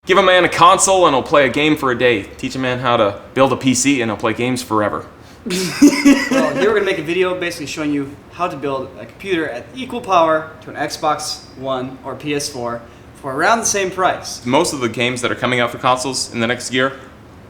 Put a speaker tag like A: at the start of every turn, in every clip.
A: Give a man a console and he'll play a game for a day. Teach a man how to build a PC and he'll play games forever.
B: Well, here we're going to make a video basically showing you how to build a computer at equal power to an Xbox One or PS4 for around the same price.
A: Most of the games that are coming out for consoles in the next year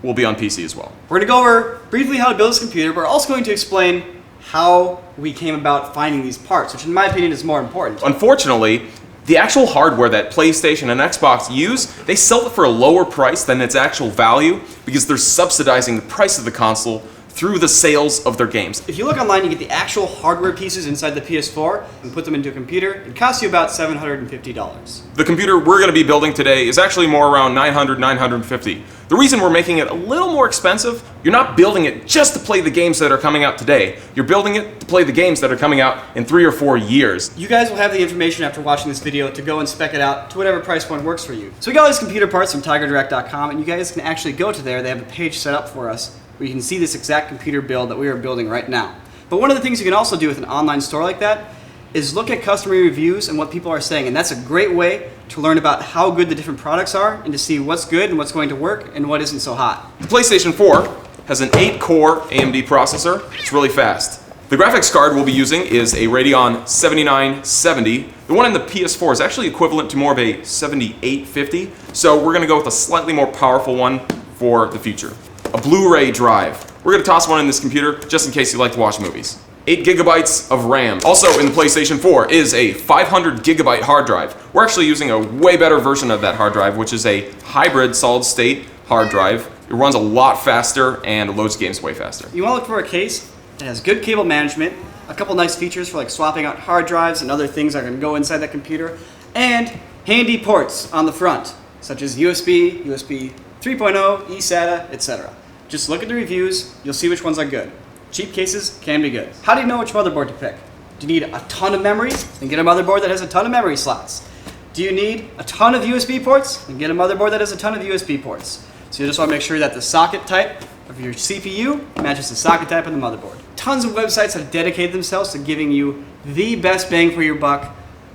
A: will be on PC as well.
B: We're going to go over briefly how to build this computer, but we're also going to explain how we came about finding these parts, which in my opinion is more important.
A: Unfortunately, the actual hardware that PlayStation and Xbox use, they sell it for a lower price than its actual value because they're subsidizing the price of the console through the sales of their games.
B: If you look online, you get the actual hardware pieces inside the PS4 and put them into a computer. It costs you about $750.
A: The computer we're going to be building today is actually more around $900, $950. The reason we're making it a little more expensive, you're not building it just to play the games that are coming out today. You're building it to play the games that are coming out in 3 or 4 years.
B: You guys will have the information after watching this video to go and spec it out to whatever price point works for you. So we got all these computer parts from TigerDirect.com, and you guys can actually go to there. They have a page set up for us where you can see this exact computer build that we are building right now. But one of the things you can also do with an online store like that is look at customer reviews and what people are saying, and that's a great way to learn about how good the different products are and to see what's good and what's going to work and what isn't so hot.
A: The PlayStation 4 has an 8-core AMD processor. It's really fast. The graphics card we'll be using is a Radeon 7970. The one in the PS4 is actually equivalent to more of a 7850, so we're going to go with a slightly more powerful one for the future. A Blu-ray drive. We're going to toss one in this computer just in case you like to watch movies. 8 gigabytes of RAM. Also in the PlayStation 4 is a 500 gigabyte hard drive. We're actually using a way better version of that hard drive, which is a hybrid solid state hard drive. It runs a lot faster and loads games way faster.
B: You want to look for a case that has good cable management, a couple nice features for like swapping out hard drives and other things that are going to go inside that computer, and handy ports on the front, such as USB, USB 3.0, eSATA, etc. Just look at the reviews, you'll see which ones are good. Cheap cases can be good. How do you know which motherboard to pick? Do you need a ton of memory? Then get a motherboard that has a ton of memory slots. Do you need a ton of USB ports? Then get a motherboard that has a ton of USB ports. So you just want to make sure that the socket type of your CPU matches the socket type of the motherboard. Tons of websites have dedicated themselves to giving you the best bang for your buck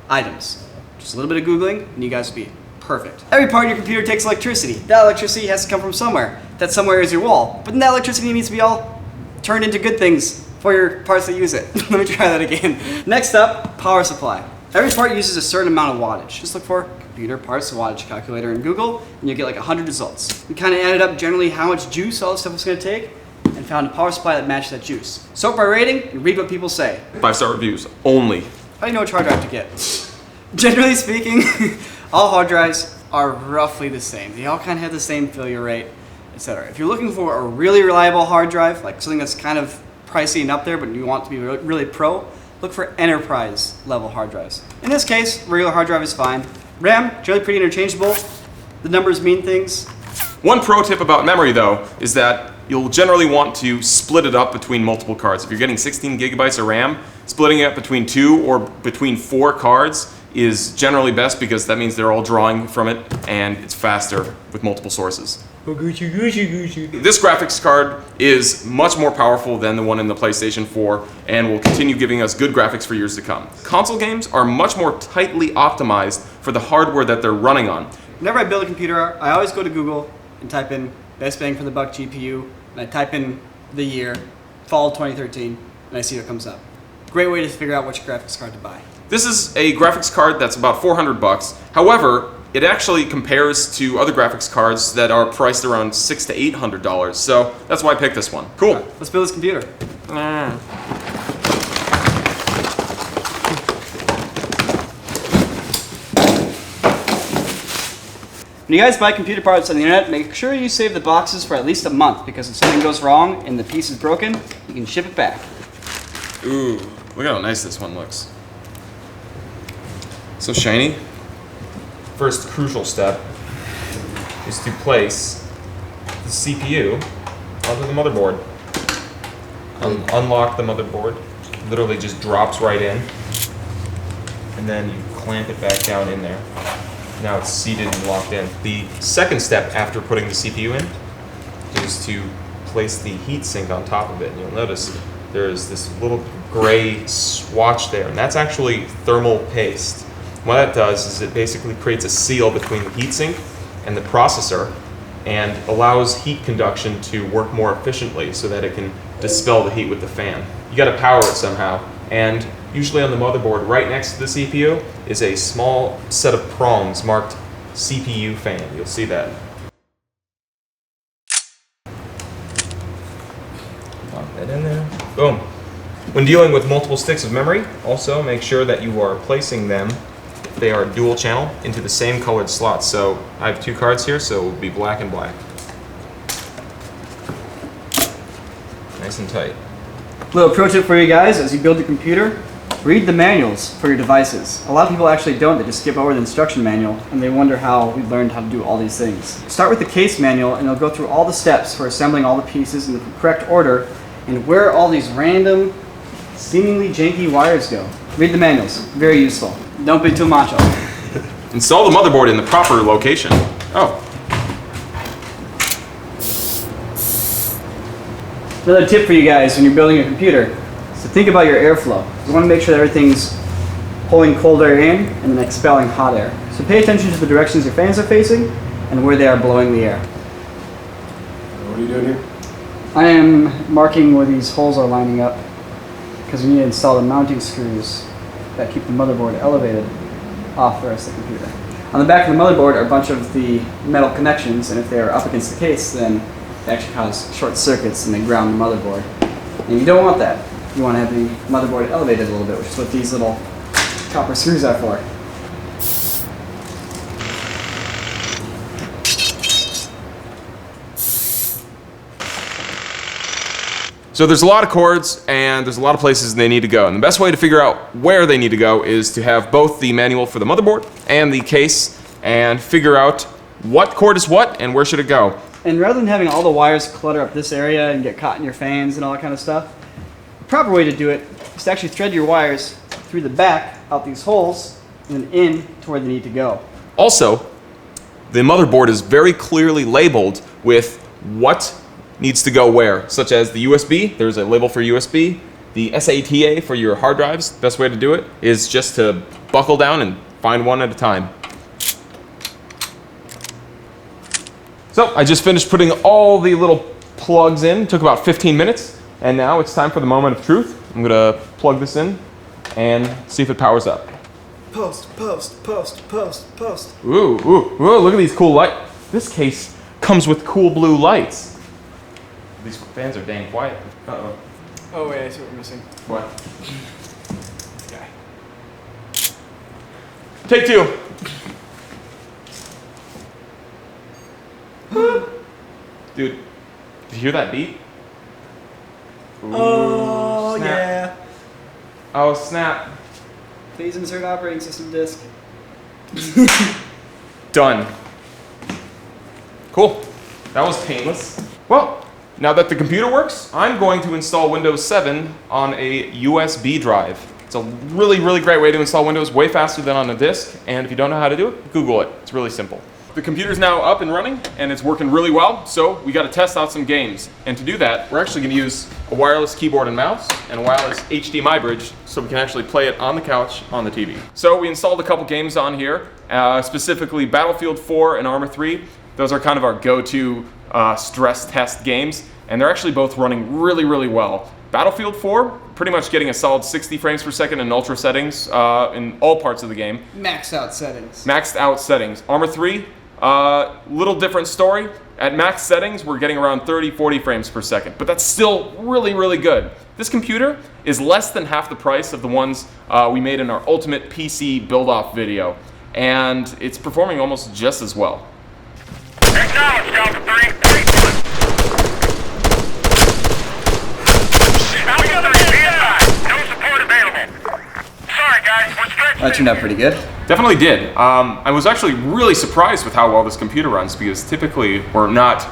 B: items. Just a little bit of Googling and you guys will be perfect. Every part of your computer takes electricity. That electricity has to come from somewhere. That somewhere is your wall. But then that electricity needs to be all turned into good things for your parts that use it. Let me try that again. Next up, power supply. Every part uses a certain amount of wattage. Just look for computer parts wattage calculator in Google and you'll get like 100 results. We kind of added up generally how much juice all this stuff was going to take and found a power supply that matched that juice. Sort by rating and read what people say.
A: 5-star reviews only.
B: How do you know which hard drive to get? Generally speaking, all hard drives are roughly the same. They all kind of have the same failure rate, etc. If you're looking for a really reliable hard drive, like something that's kind of pricey and up there, but you want to be really pro, look for enterprise level hard drives. In this case, regular hard drive is fine. RAM, generally pretty interchangeable. The numbers mean things.
A: One pro tip about memory though is that you'll generally want to split it up between multiple cards. If you're getting 16 gigabytes of RAM, splitting it up between 2 or between 4 cards is generally best because that means they're all drawing from it and it's faster with multiple sources. This graphics card is much more powerful than the one in the PlayStation 4 and will continue giving us good graphics for years to come. Console games are much more tightly optimized for the hardware that they're running on.
B: Whenever I build a computer, I always go to Google and type in best bang for the buck GPU, and I type in the year, fall 2013, and I see what comes up. Great way to figure out which graphics card to buy.
A: This is a graphics card that's about $400. However, it actually compares to other graphics cards that are priced around $600 to $800. So that's why I picked this one. Cool.
B: Right, let's build this computer. When you guys buy computer parts on the internet, make sure you save the boxes for at least a month because if something goes wrong and the piece is broken, you can ship it back.
A: Ooh, look how nice this one looks. So shiny. First crucial step is to place the CPU onto the motherboard. Unlock the motherboard. Literally just drops right in. And then you clamp it back down in there. Now it's seated and locked in. The second step after putting the CPU in is to place the heatsink on top of it. And you'll notice there's this little gray swatch there, and that's actually thermal paste. What that does is it basically creates a seal between the heatsink and the processor, and allows heat conduction to work more efficiently so that it can dispel the heat with the fan. You gotta power it somehow, and usually on the motherboard right next to the CPU is a small set of prongs marked CPU fan. You'll see that. Lock that in there. Boom. When dealing with multiple sticks of memory, also make sure that you are placing them, if they are dual channel, into the same colored slots. So I have 2 cards here, so it will be black and black. Nice and tight.
B: Little pro tip for you guys: as you build your computer, read the manuals for your devices. A lot of people actually don't. They just skip over the instruction manual and they wonder how we learned how to do all these things. Start with the case manual and it'll go through all the steps for assembling all the pieces in the correct order and where all these random, seemingly janky wires go. Read the manuals. Very useful. Don't be too macho.
A: Install the motherboard in the proper location. Oh.
B: Another tip for you guys when you're building a computer is to think about your airflow. You want to make sure that everything's pulling cold air in and then expelling hot air. So pay attention to the directions your fans are facing and where they are blowing the air.
C: What are you doing here?
B: I am marking where these holes are lining up because we need to install the mounting screws that keep the motherboard elevated off the rest of the computer. On the back of the motherboard are a bunch of the metal connections, and if they are up against the case, then they actually cause short circuits and they ground the motherboard. And you don't want that. You want to have the motherboard elevated a little bit, which is what these little copper screws are for.
A: So there's a lot of cords and there's a lot of places they need to go. And the best way to figure out where they need to go is to have both the manual for the motherboard and the case and figure out what cord is what and where should it go.
B: And rather than having all the wires clutter up this area and get caught in your fans and all that kind of stuff, the proper way to do it is to actually thread your wires through the back, out these holes, and then in to where they need to go.
A: Also, the motherboard is very clearly labeled with what needs to go where, such as the USB, there's a label for USB, the SATA for your hard drives. The best way to do it is just to buckle down and find one at a time. So I just finished putting all the little plugs in, took about 15 minutes, and now it's time for the moment of truth. I'm gonna plug this in and see if it powers up.
B: Post, post, post, post, post.
A: Ooh, ooh, ooh, look at these cool lights. This case comes with cool blue lights. These fans are dang quiet. Uh-oh.
B: Oh wait, I see what we're missing.
A: What? Okay. Take 2. Dude, did you hear that beat? Ooh,
B: Oh
A: snap.
B: yeah.
A: Oh snap.
B: Please insert operating system disk.
A: Done. Cool. That was painless. Well, now that the computer works, I'm going to install Windows 7 on a USB drive. It's a really, really great way to install Windows, way faster than on a disk. And if you don't know how to do it, Google it. It's really simple. The computer's now up and running, and it's working really well, so we got to test out some games. And to do that, we're actually going to use a wireless keyboard and mouse and a wireless HDMI bridge so we can actually play it on the couch on the TV. So we installed a couple games on here, specifically Battlefield 4 and Arma 3. Those are kind of our go-to stress test games, and they're actually both running really, really well. Battlefield 4, pretty much getting a solid 60 frames per second in ultra settings in all parts of the game.
B: Maxed out settings.
A: Maxed out settings. Arma 3, little different story. At max settings, we're getting around 30, 40 frames per second, but that's still really, really good. This computer is less than half the price of the ones we made in our ultimate PC build-off video, and it's performing almost just as well.
D: Acknowledge, Delta 3. Delta 3, be advised. No support available. Sorry, guys. We're stretched.
B: That turned out pretty good.
A: Definitely did. I was actually really surprised with how well this computer runs, because typically we're not,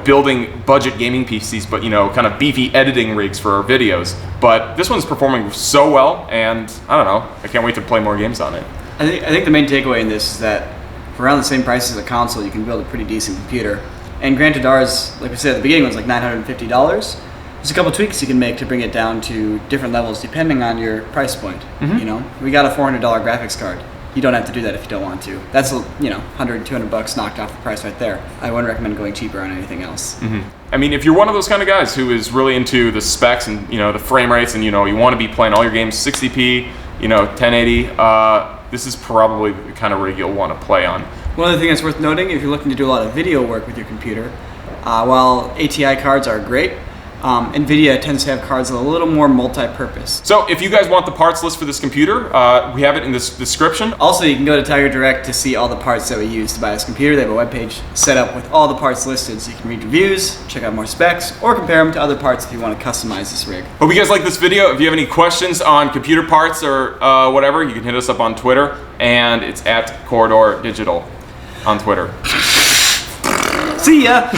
A: building budget gaming PCs, but, kind of beefy editing rigs for our videos. But this one's performing so well, and I don't know, I can't wait to play more games on it.
B: I think the main takeaway in this is that for around the same price as a console, you can build a pretty decent computer. And granted, ours, like we said at the beginning, was like $950. There's a couple tweaks you can make to bring it down to different levels depending on your price point. We got a $400 graphics card. you don't have to do that if you don't want to. That's, 100, 200 bucks knocked off the price right there. I wouldn't recommend going cheaper on anything else.
A: I mean, if you're one of those kind of guys who is really into the specs and the frame rates, and you want to be playing all your games 60p, 1080, this is probably the kind of rig you'll want to play on.
B: One other thing that's worth noting, if you're looking to do a lot of video work with your computer, while ATI cards are great, NVIDIA tends to have cards that are a little more multi-purpose.
A: So if you guys want the parts list for this computer, we have it in this description.
B: Also, you can go to Tiger Direct to see all the parts that we use to buy this computer. They have a webpage set up with all the parts listed, so you can read reviews, check out more specs, or compare them to other parts if you want to customize this rig.
A: Hope you guys like this video. If you have any questions on computer parts or whatever, you can hit us up on Twitter, and it's at Corridor Digital on Twitter.
B: See ya!